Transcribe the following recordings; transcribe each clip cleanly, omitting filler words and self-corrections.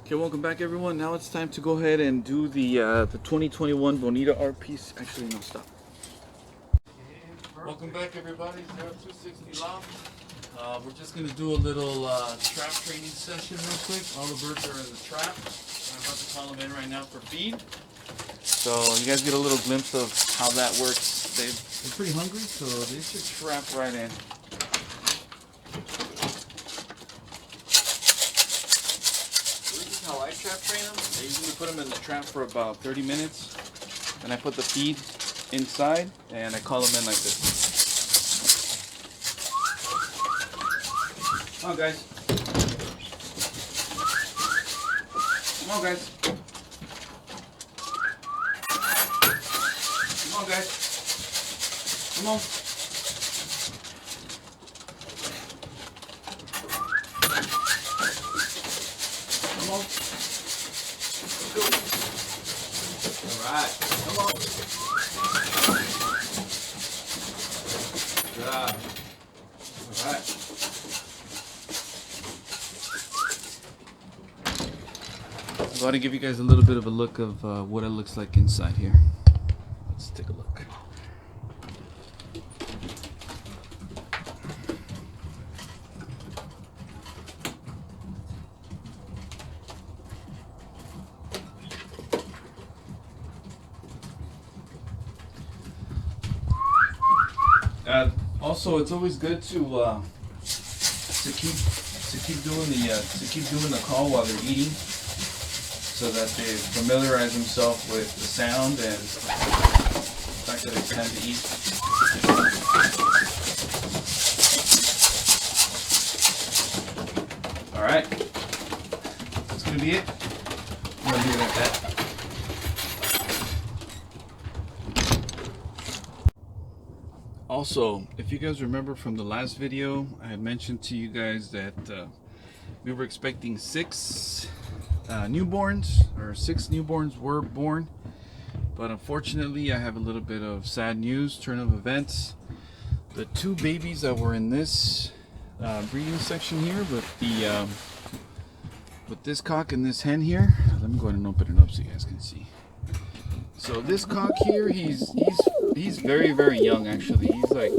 Okay, welcome back everyone. Now it's time to go ahead and do the 2021 Bonita art piece. Actually, no, stop. Welcome back everybody, 0260 Loft. We're just going to do a little trap training session real quick. All the birds are in the trap. I'm about to call them in right now for feed. So you guys get a little glimpse of how that works. They're pretty hungry, so they should trap right in. How I trap train them, I usually put them in the trap for about 30 minutes. Then I put the feed inside and I call them in like this. Come on, guys. Come on, guys. Come on, guys. Come on. Come on. Let's go. Alright. Come on. Good job. Alright. I'm going to give you guys a little bit of a look of what it looks like inside here. Let's take a look. Also, it's always good to keep doing the call while they're eating, so that they familiarize themselves with the sound and the fact that it's time to eat. All right, that's gonna be it. I'm gonna leave it at that. Also, if you guys remember from the last video, I had mentioned to you guys that we were expecting six newborns were born, but unfortunately I have a little bit of sad news, turn of events. The two babies that were in this breeding section here with this cock and this hen here, let me go ahead and open it up so you guys can see. So this cock here, he's very, very young actually. He's like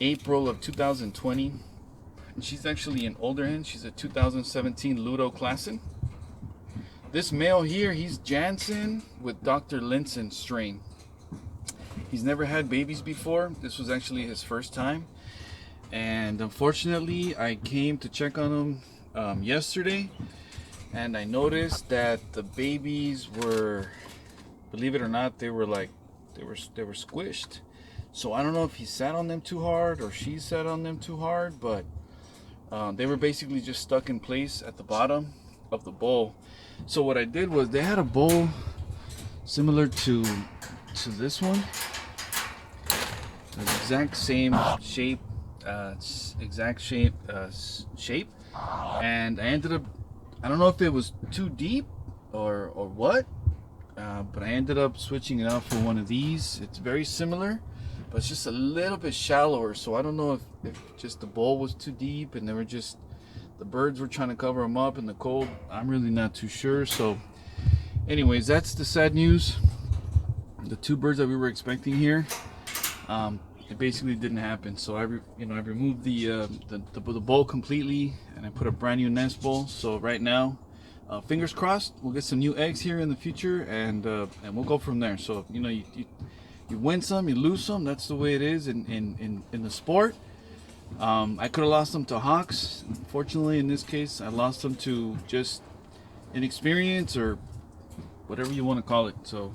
April of 2020. And she's actually an older hen. She's a 2017 Ludo Klassen. This male here, he's Jansen with Dr. Linson strain. He's never had babies before. This was actually his first time. And unfortunately, I came to check on him yesterday, and I noticed that the babies were, believe it or not, they were squished. So I don't know if he sat on them too hard or she sat on them too hard, but they were basically just stuck in place at the bottom of the bowl. So what I did was, they had a bowl similar to this one, the exact same shape, shape, and I ended up, I don't know if it was too deep or what, but I ended up switching it out for one of these. It's very similar, but it's just a little bit shallower. So I don't know if just the bowl was too deep and the birds were trying to cover them up in the cold. I'm really not too sure. So anyways, that's the sad news. The two birds that we were expecting here, it basically didn't happen. So I removed the bowl completely, and I put a brand new nest bowl. So right now, fingers crossed, we'll get some new eggs here in the future, and we'll go from there. So you win some, you lose some. That's the way it is in the sport. I could have lost them to hawks. Unfortunately, in this case, I lost them to just inexperience, or whatever you want to call it. So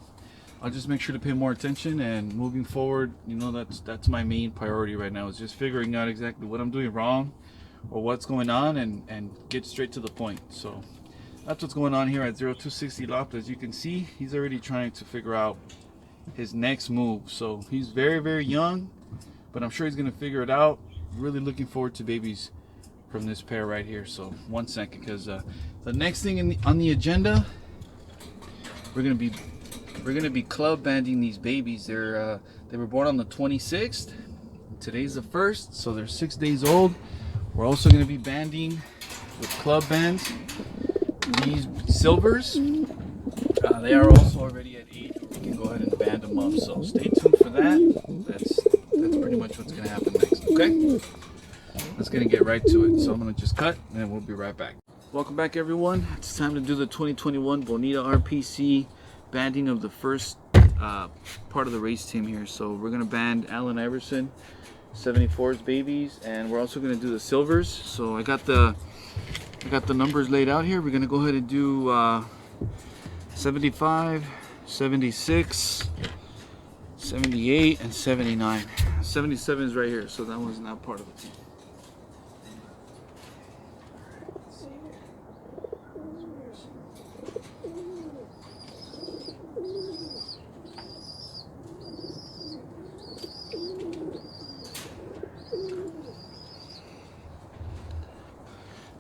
I'll just make sure to pay more attention, and moving forward, that's my main priority right now, is just figuring out exactly what I'm doing wrong or what's going on, and get straight to the point. So that's what's going on here at 0260 Loft. As you can see, he's already trying to figure out his next move. So he's very, very young, but I'm sure he's going to figure it out. Really looking forward to babies from this pair right here. So one second, because the next thing on the agenda, we're going to be club banding these babies. They were born on the 26th. Today's the 1st, so they're 6 days old. We're also going to be banding with club bands. these silvers, they are also already at age where we can go ahead and band them up. So stay tuned for that. That's pretty much what's gonna happen next. Okay, let's gonna get right to it. So I'm gonna just cut, and we'll be right back. Welcome back, everyone. It's time to do the 2021 Bonita RPC banding of the first part of the race team here. So we're gonna band Allen Iverson 74's babies, and we're also gonna do the silvers. So I got the numbers laid out here. We're gonna go ahead and do 75, 76, 78, and 79. 77 is right here, so that one's not part of the team.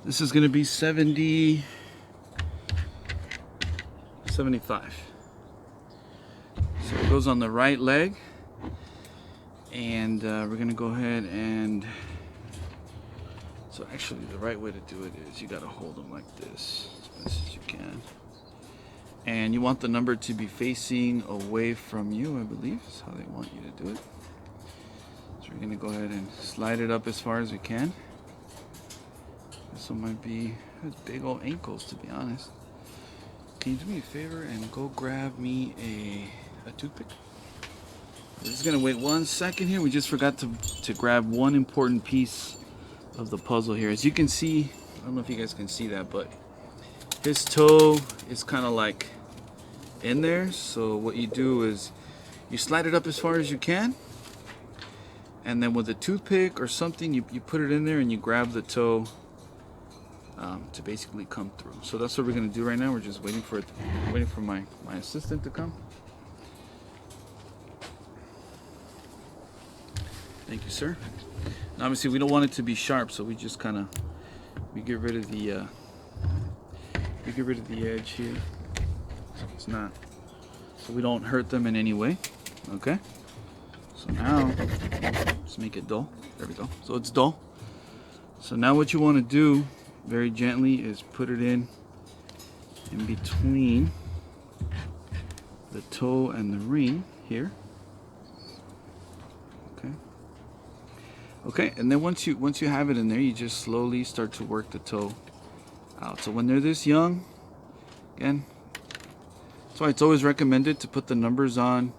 This is going to be 70, 75. So it goes on the right leg, and we're going to go ahead and, so actually the right way to do it is you got to hold them like this as best as you can. And you want the number to be facing away from you, I believe is how they want you to do it. So we're going to go ahead and slide it up as far as we can. This one might be, has big old ankles, to be honest. Can you do me a favor and go grab me a toothpick? We're just gonna wait 1 second here. We just forgot to grab one important piece of the puzzle here. As you can see, I don't know if you guys can see that, but his toe is kind of like in there. So what you do is you slide it up as far as you can, and then with a toothpick or something, you put it in there and you grab the toe to basically come through. So that's what we're gonna do right now. We're just waiting for my assistant to come. Thank you, sir. Now, obviously, we don't want it to be sharp, so we just kind of get rid of the edge here, so it's not, so we don't hurt them in any way. Okay. So now let's make it dull. There we go. So it's dull. So now what you want to do very gently is put it in between the toe and the ring here. Okay, and then once you have it in there, you just slowly start to work the toe out. So when they're this young, again, that's why it's always recommended to put the numbers on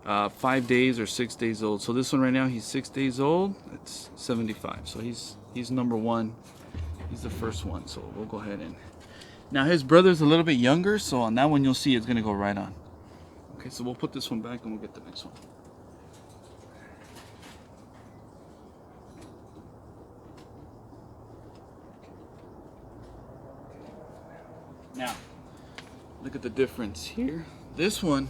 5 days or 6 days old. So this one right now, he's 6 days old. It's 75. So he's number one. He's the first one. So we'll go ahead and, now his brother's a little bit younger, so on that one you'll see it's gonna go right on. Okay, so we'll put this one back and we'll get the next one. Now, look at the difference here. This one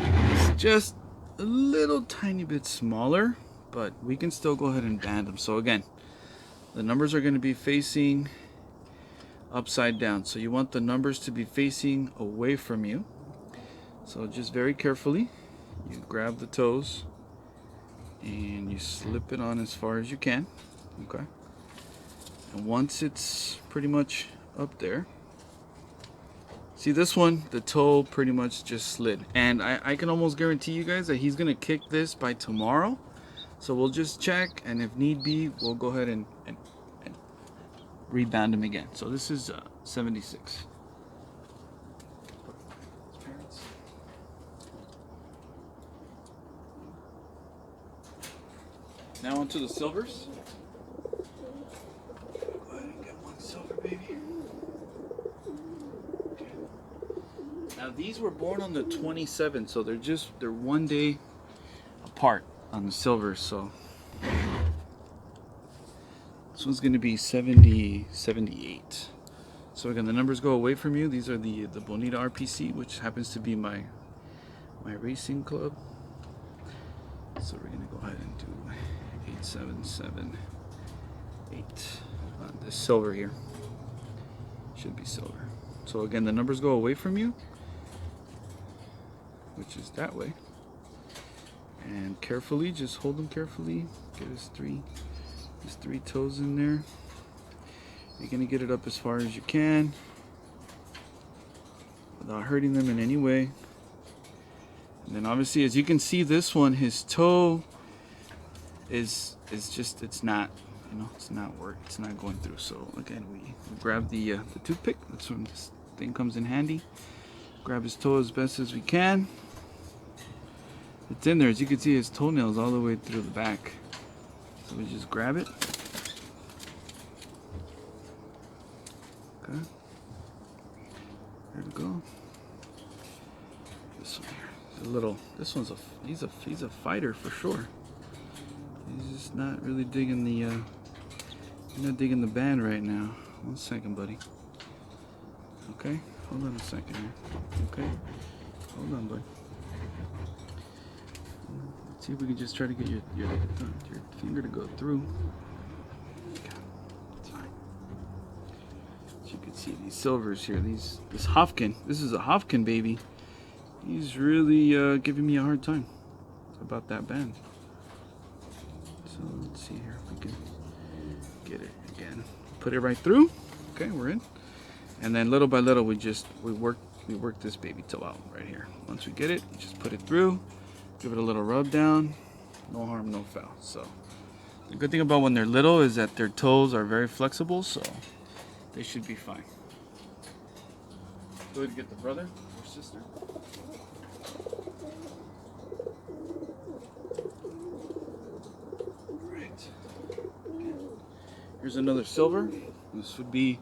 is just a little tiny bit smaller, but we can still go ahead and band them. So again, the numbers are going to be facing upside down. So you want the numbers to be facing away from you. So just very carefully, you grab the toes and you slip it on as far as you can. Okay. And once it's pretty much up there, see this one, the toe pretty much just slid. And I can almost guarantee you guys that he's gonna kick this by tomorrow. So we'll just check, and if need be, we'll go ahead and reband him again. So this is 76. Now onto the silvers. Go ahead and get one silver, baby. Now these were born on the 27th, so they're 1 day apart on the silvers. So this one's going to be 70, 78. So again, the numbers go away from you. These are the Bonita RPC, which happens to be my racing club. So we're going to go ahead and do 8778 on this silver here. Should be silver. So again, the numbers go away from you, which is that way. And carefully, just hold them carefully. Get his three toes in there. You're gonna get it up as far as you can. without hurting them in any way. And then obviously, as you can see, this one, his toe is just, it's not, you know, it's not going through. So again, we grab the toothpick. That's when this thing comes in handy. Grab his toe as best as we can. It's in there. As you can see, his toenails all the way through the back. So we just grab it. Okay. There we go. This one here. He's a fighter for sure. He's just not really digging the band right now. 1 second, buddy. Okay, hold on a second here. Okay, hold on, bud. Let's see if we can just try to get your finger to go through. Okay, that's fine. As you can see, these silvers here, this Hofkin. This is a Hofkin baby. He's really giving me a hard time about that band. So let's see here if we can get it again. Put it right through. Okay, we're in. And then little by little, we work this baby toe out right here. Once we get it, just put it through. Give it a little rub down. No harm, no foul. So the good thing about when they're little is that their toes are very flexible, so they should be fine. Go ahead and get the brother or sister. Here's another silver. This would be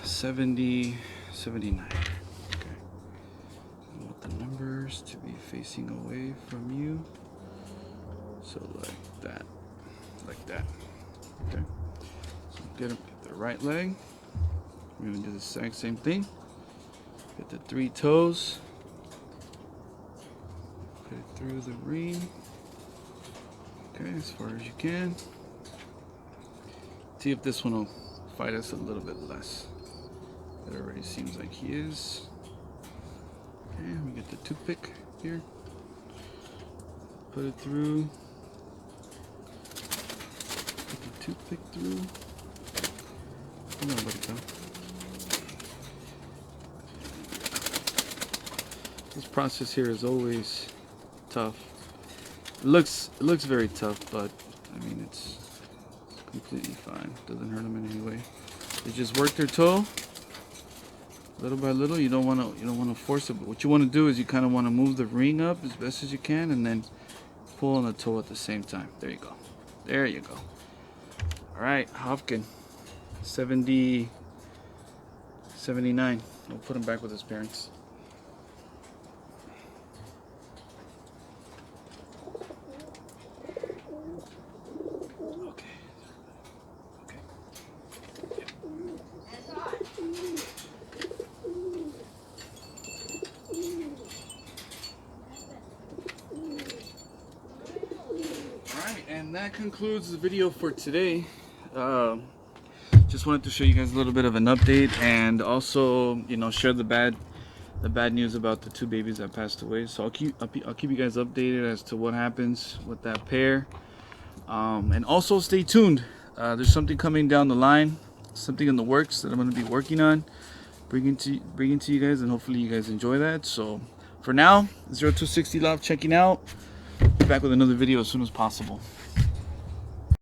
70, 79. Okay. I want the numbers to be facing away from you. So like that. Like that. Okay. So get the right leg. We're going to do the exact same thing. Get the 3 toes. Put it through the ring. Okay, as far as you can. See if this one will fight us a little bit less. It already seems like he is. Okay, we get the toothpick here. Put it through. Put the toothpick through. Come on, buddy, go. This process here is always tough. It looks very tough, but I mean it's completely fine. Doesn't hurt them in any way. They just work their toe little by little. You don't want to force it. But what you want to do is you kind of want to move the ring up as best as you can, and then pull on the toe at the same time. There you go. There you go. All right, Hofkin, 70, 79. We'll put him back with his parents. And that concludes the video for today. Just wanted to show you guys a little bit of an update, and also, you know, share the bad news about the 2 babies that passed away. So I'll keep you guys updated as to what happens with that pair. And also stay tuned. There's something coming down the line, something in the works that I'm going to be working on, bringing to you guys, and hopefully you guys enjoy that. So for now, 0260 Loft checking out. Be back with another video as soon as possible.